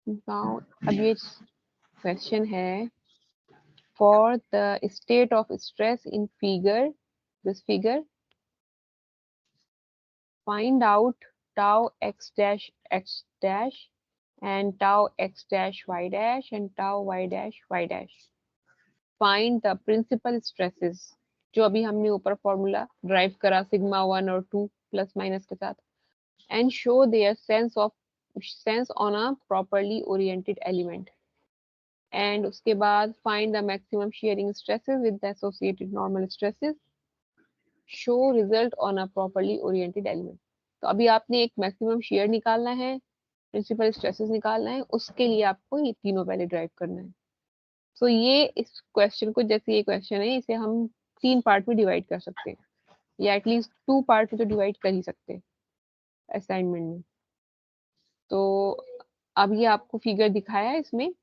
Now अब ये question है, for the state of stress in this figure, find out tau x dash and tau x dash y dash and tau y dash y dash. Find the principal stresses, जो अभी हमने ऊपर formula drive करा sigma 1 और 2 plus minus के साथ, and show their sense on a properly oriented element. And उसके बाद find the maximum shearing stresses with the associated normal stresses. Show result on a properly oriented element. तो अभी आपने एक मैक्सिमम शेयर निकालना है, प्रिंसिपल स्ट्रेसेस निकालना है, उसके लिए आपको ये तीनों पहले ड्राइव करना है. सो ये इस क्वेश्चन को, जैसे ये क्वेश्चन है, इसे हम 3 पार्ट में डिवाइड कर सकते हैं, या एटलीस्ट 2 पार्ट में तो डिवाइड कर ही सकते हैं असाइनमेंट में. तो अब ये आपको फिगर दिखाया है, इसमें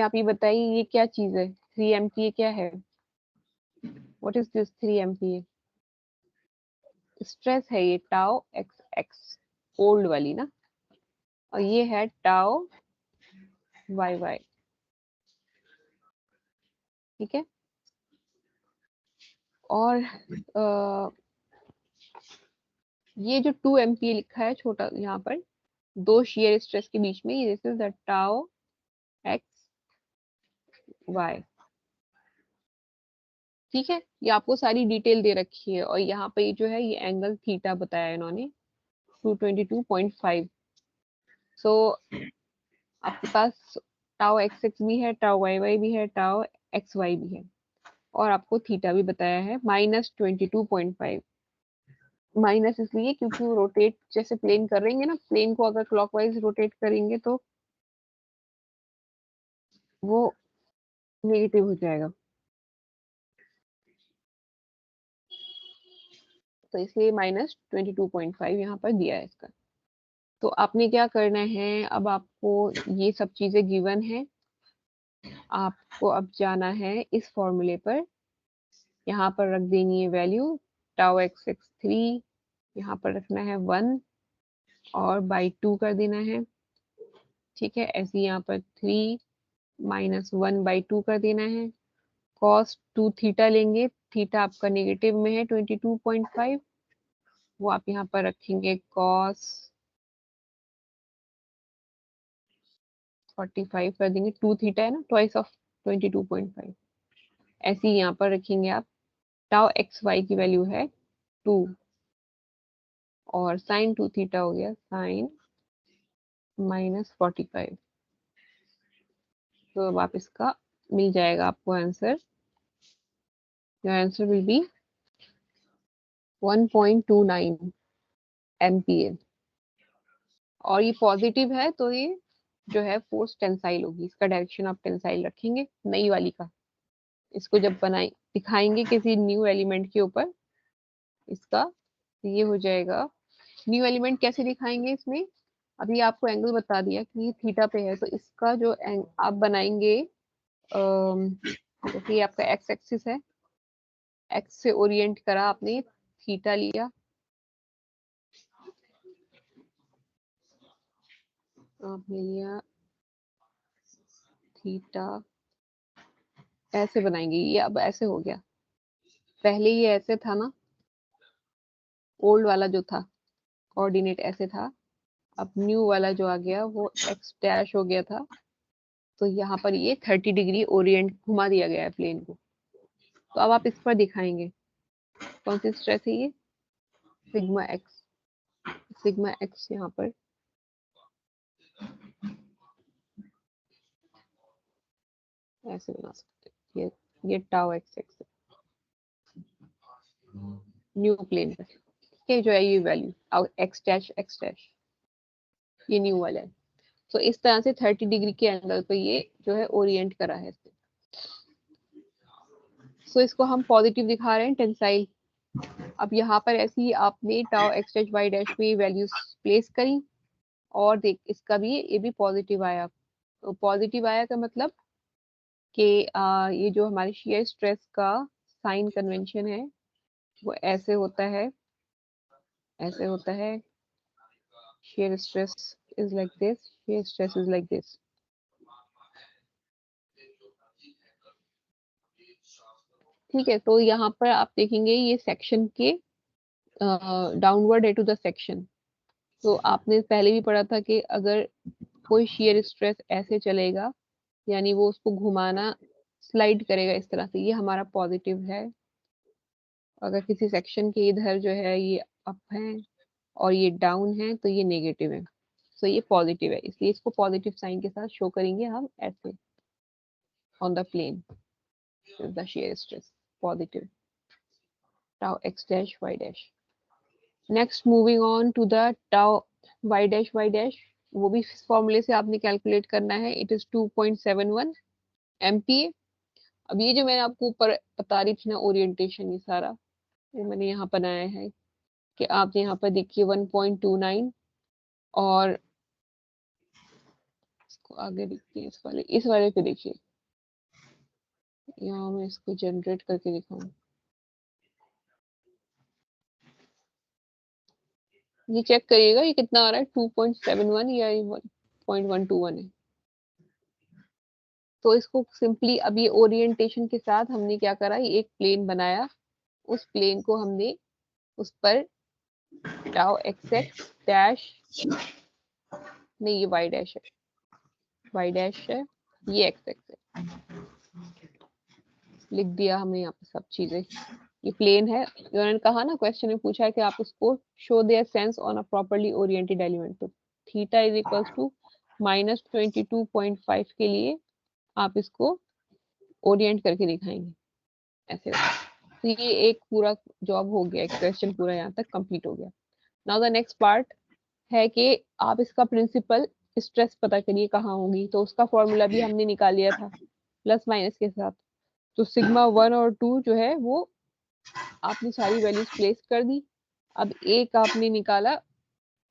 आप ये बताइए ये क्या चीज है, 3 MPa क्या है? What is this 3 MPa? Stress है ये टाउ एक्स एक्स, ओल्ड वाली ना, और ये है टाउ वाई वाई. ठीक है. और ये जो 2 MPa लिखा है छोटा यहाँ पर, दो शेयर स्ट्रेस के बीच में, this is the tau x y. ठीक है. ये आपको सारी डिटेल दे रखी है, और यहाँ पे जो है ये एंगल थीटा बताया इन्होंने 222.5. सो आपके पास टाउ एक्स एक्स भी है, टाउ वाई वाई भी है, टाउ एक्स वाई भी है, और आपको थीटा भी बताया है -22.5. माइनस इसलिए क्योंकि वो रोटेट जैसे प्लेन करेंगे ना, प्लेन को अगर क्लॉकवाइज रोटेट करेंगे तो वो नेगेटिव हो जाएगा, तो इसलिए -22.5 यहाँ पर दिया है इसका. तो आपने क्या करना है, अब आपको ये सब चीजें गिवन है, आपको अब जाना है इस फॉर्मूले पर, यहाँ पर रख देनी है वैल्यू टाउ एक्स एक्स 3, यहाँ पर रखना है 1 और बाई 2 कर देना है. ठीक है. ऐसे यहाँ पर 3 -1 बाई 2 कर देना है. कॉस 2 थीटा लेंगे, थीटा आपका नेगेटिव में है 22.5, वो आप यहाँ पर रखेंगे कॉस 45 कर देंगे, 2 थीटा है ना, ट्वाइस ऑफ 22.5. ऐसे ही यहाँ पर रखेंगे आप. टाउ एक्स वाई की वैल्यू है 2, और साइन 2 थीटा हो गया साइन -45. तो अब आप इसका मिल जाएगा आपको answer. Your answer will be 1.29 MPa. और ये पॉजिटिव है तो ये जो है फोर्स टेंसाइल होगी, इसका डायरेक्शन आप टेंसाइल रखेंगे नई वाली का. इसको जब बनाए दिखाएंगे किसी न्यू एलिमेंट के ऊपर इसका, तो ये हो जाएगा. न्यू एलिमेंट कैसे दिखाएंगे इसमें, अभी आपको एंगल बता दिया कि ये थीटा पे है, तो इसका जो आप बनाएंगे, जैसे ये आपका एक्स एक्सिस है, एक्स से ओरिएंट करा आपने, थीटा लिया, आपने लिया थीटा, ऐसे बनाएंगे. ये अब ऐसे हो गया, पहले ये ऐसे था ना, ओल्ड वाला जो था कोऑर्डिनेट ऐसे था, अब न्यू वाला जो आ गया वो एक्स डैश हो गया था, तो यहाँ पर ये 30 डिग्री ओरिएंट घुमा दिया गया है प्लेन को. तो अब आप इस पर दिखाएंगे कौन सी स्ट्रेस है ये, सिग्मा एक्स. सिग्मा एक्स यहाँ पर ऐसे बना सकते हैं, ये tau x x new plain पर. ठीक है. जो है ये वैल्यू एक्स डैश ये न्यू वाला है. तो इस तरह से 30 डिग्री के एंगल पे ये जो है ओरिएंट करा है. सो इसको हम पॉजिटिव दिखा रहे हैं टेंसाइल. अब यहाँ पर ऐसी ही आपने tau x dash y dash में वैल्यूज प्लेस करी, और देख इसका भी ये भी पॉजिटिव आया. तो पॉजिटिव आया का मतलब कि ये जो हमारे शेयर स्ट्रेस का साइन कन्वेंशन है वो ऐसे होता है, ऐसे होता है. Shear stress is like this, shear stress is like this. ठीक है, तो यहाँ पर आप देखेंगे ये सेक्शन के डाउनवर्ड है टू द सेक्शन। तो आपने पहले भी पढ़ा था कि अगर कोई shear स्ट्रेस ऐसे चलेगा, यानी वो उसको घुमाना स्लाइड करेगा इस तरह से, ये हमारा पॉजिटिव है। अगर किसी सेक्शन के इधर जो है ये अप है और ये डाउन है तो ये नेगेटिव है, तो ये पॉजिटिव है, इसलिए इसको पॉजिटिव साइन के साथ शो करेंगे हम ऐसे on the plane the shear stress positive tau x dash y dash. Next moving on to the tau y dash y dash, वो भी इस फॉर्मूले से आपने कैलकुलेट करना है। It is 2.71 MPa। अब ये जो मैंने आपको ऊपर बता रही थी ना ओरिएंटेशन, ये सारा ये मैंने यहाँ बनाया है कि आप यहाँ पर देखिए 1.29 और इसको आगे देखिए, इस वाले पे देखिए, यहाँ मैं इसको जनरेट करके दिखाऊं। ये चेक करिएगा ये कितना आ रहा है, 2.71 या 1.121 है। तो इसको सिंपली अब ये ओरिएंटेशन के साथ हमने क्या करा, ये एक प्लेन बनाया, उस प्लेन को हमने उस पर टाउ एक्स एक्स डैश, नहीं ये वाई डैश है, वाई डैश है, ये एक्स एक्स है, लिख दिया हमने यहाँ पे सब चीजें। ये प्लेन है, उन्होंने कहा ना क्वेश्चन में पूछा है कि आप उसको show their sense on a properly oriented element, तो थीटा इज इक्वल्स टू -22.5 के लिए आप इसको ओरिएंट करके दिखाएंगे ऐसे। तो ये एक पूरा जॉब हो गया, एक क्वेश्चन पूरा यहाँ तक कंप्लीट हो गया। नाउ द नेक्स्ट पार्ट है कि आप इसका प्रिंसिपल स्ट्रेस पता करिए कहाँ होगी, तो उसका फॉर्मूला भी हमने निकाल लिया था प्लस माइनस के साथ। तो सिग्मा 1 और 2 जो है वो आपने सारी वैल्यूज प्लेस कर दी। अब एक आपने निकाला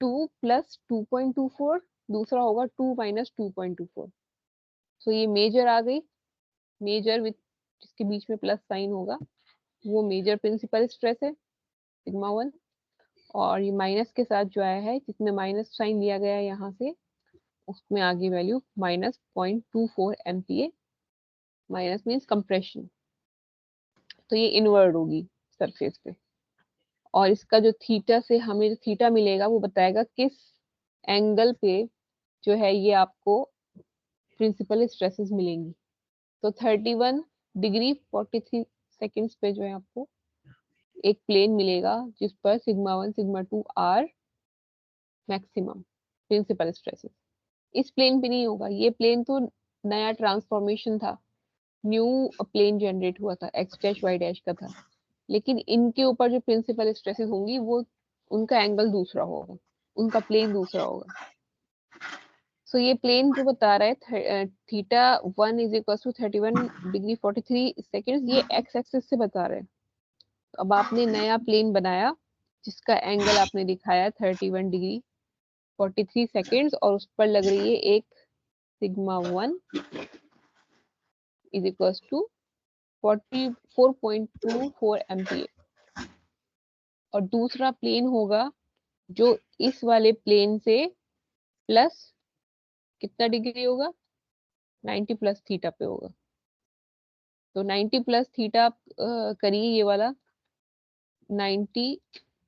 2 + 2.24, दूसरा होगा 2 - 2.24। सो ये मेजर आ गई, मेजर विथ जिसके बीच में प्लस साइन होगा वो मेजर प्रिंसिपल स्ट्रेस है सिग्मा 1, और ये माइनस के साथ जो आया है जिसमें माइनस साइन लिया गया है यहाँ से, उसमें आगे value -0.24 MPa, minus means compression, तो ये इनवर्ड होगी सरफेस पे। और इसका जो थीटा से हमें जो थीटा मिलेगा वो बताएगा किस एंगल पे जो है ये आपको प्रिंसिपल स्ट्रेसेस मिलेंगी। तो 31 डिग्री 43 सेकेंड्स पे जो है आपको एक प्लेन मिलेगा जिस पर sigma 1 sigma 2 are maximum principal stresses. इस प्लेन पे नहीं होगा, ये प्लेन तो नया ट्रांसफॉर्मेशन था, न्यू प्लेन जनरेट हुआ था, एक्स डैश वाई डैश का था, लेकिन इनके ऊपर जो प्रिंसिपल स्ट्रेसेस होंगी वो उनका एंगल दूसरा होगा, उनका प्लेन दूसरा होगा। सो ये प्लेन जो बता रहा है theta 1 is equal to 31 degree 43 second, ये एक्स एक्सिस से बता रहे हैं। तो अब आपने नया प्लेन बनाया जिसका एंगल आपने दिखाया 31 डिग्री 43 सेकेंड्स, और उस पर लग रही है एक sigma 1 is equal to 44.24 MPa, और दूसरा प्लेन होगा जो इस वाले प्लेन से प्लस कितना डिग्री होगा, 90 प्लस थीटा पे होगा। तो 90 प्लस थीटा आप करिए, ये वाला 90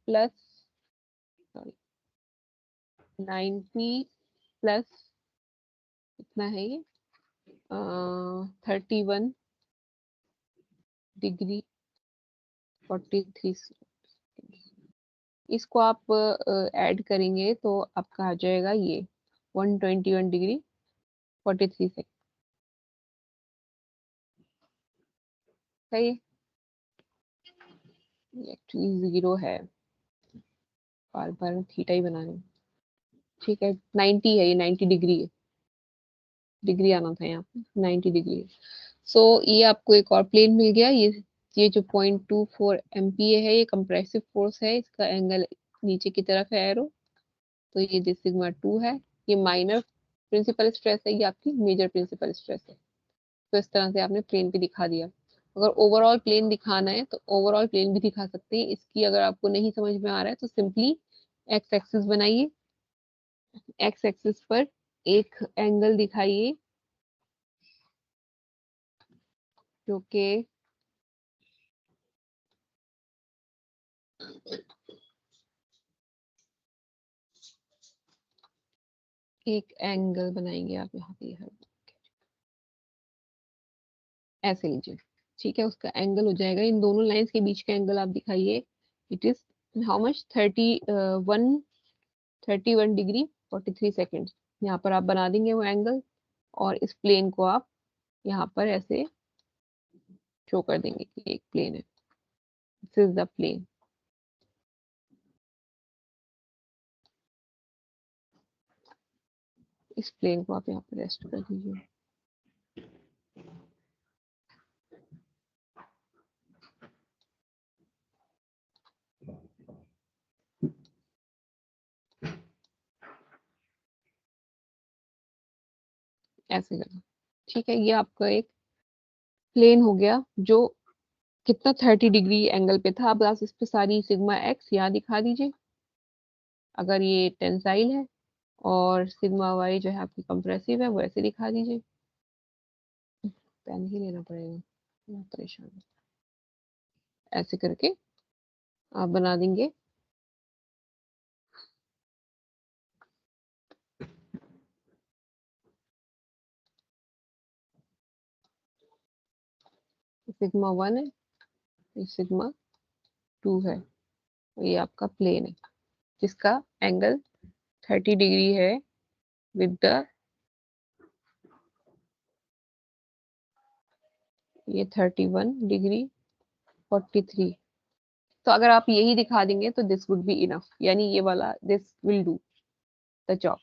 प्लस, सॉरी 90 प्लस कितना है ये 31 डिग्री 43, इसको आप ऐड करेंगे तो आपका आ जाएगा ये 121 डिग्री 43 सेकेंड। सही है, ये एक्चुअली 0 है, बार बार थीटा ही बनाने, ठीक है 90 है, ये 90 डिग्री है, डिग्री आना था यहाँ पे, 90 डिग्री है। सो ये आपको एक और प्लेन मिल गया। ये जो 0.24 MPa है ये कंप्रेसिव फोर्स है, इसका एंगल नीचे की तरफ है एरो, तो ये दिस सिग्मा 2 है। ये माइनर प्रिंसिपल स्ट्रेस है, ये आपकी मेजर प्रिंसिपल स्ट्रेस है। तो इस तरह से आपने प्लेन पे दिखा दिया। अगर ओवरऑल प्लेन दिखाना है तो ओवरऑल प्लेन भी दिखा सकते हैं। इसकी अगर आपको नहीं समझ में आ रहा है तो सिंपली एक्स एक्सिस बनाइए, एक्स एक्सिस पर एक एंगल दिखाइए जो कि एक एंगल बनाएंगे आप यहाँ पे, ऐसे लीजिए, ठीक है। उसका एंगल हो जाएगा, इन दोनों लाइंस के बीच का एंगल आप दिखाइए। It is how much, 31 degree 43 second. यहाँ पर आप बना देंगे वो एंगल, और इस प्लेन को आप यहाँ पर ऐसे शो कर देंगे कि एक प्लेन है, दिस इज द प्लेन। इस प्लेन को आप यहाँ पर रेस्ट कर दीजिए। ऐसे करना, ठीक है। ये आपका एक प्लेन हो गया जो कितना 30 डिग्री एंगल पे था। अब आप इस पे सारी सिग्मा एक्स यहाँ दिखा दीजिए अगर ये टेंसाइल है, और सिग्मा वाई जो है आपकी कंप्रेसिव है, वो ऐसे दिखा दीजिए। पेन ही लेना पड़ेगा, मैं परेशान हूँ। ऐसे करके आप बना देंगे सिग्मा 1 है, ये सिग्मा 2 है, और ये आपका प्लेन है जिसका एंगल 30 डिग्री है विद द, ये 31 डिग्री 43। तो अगर आप यही दिखा देंगे तो दिस वुड बी इनफ, यानी ये वाला this will do the job.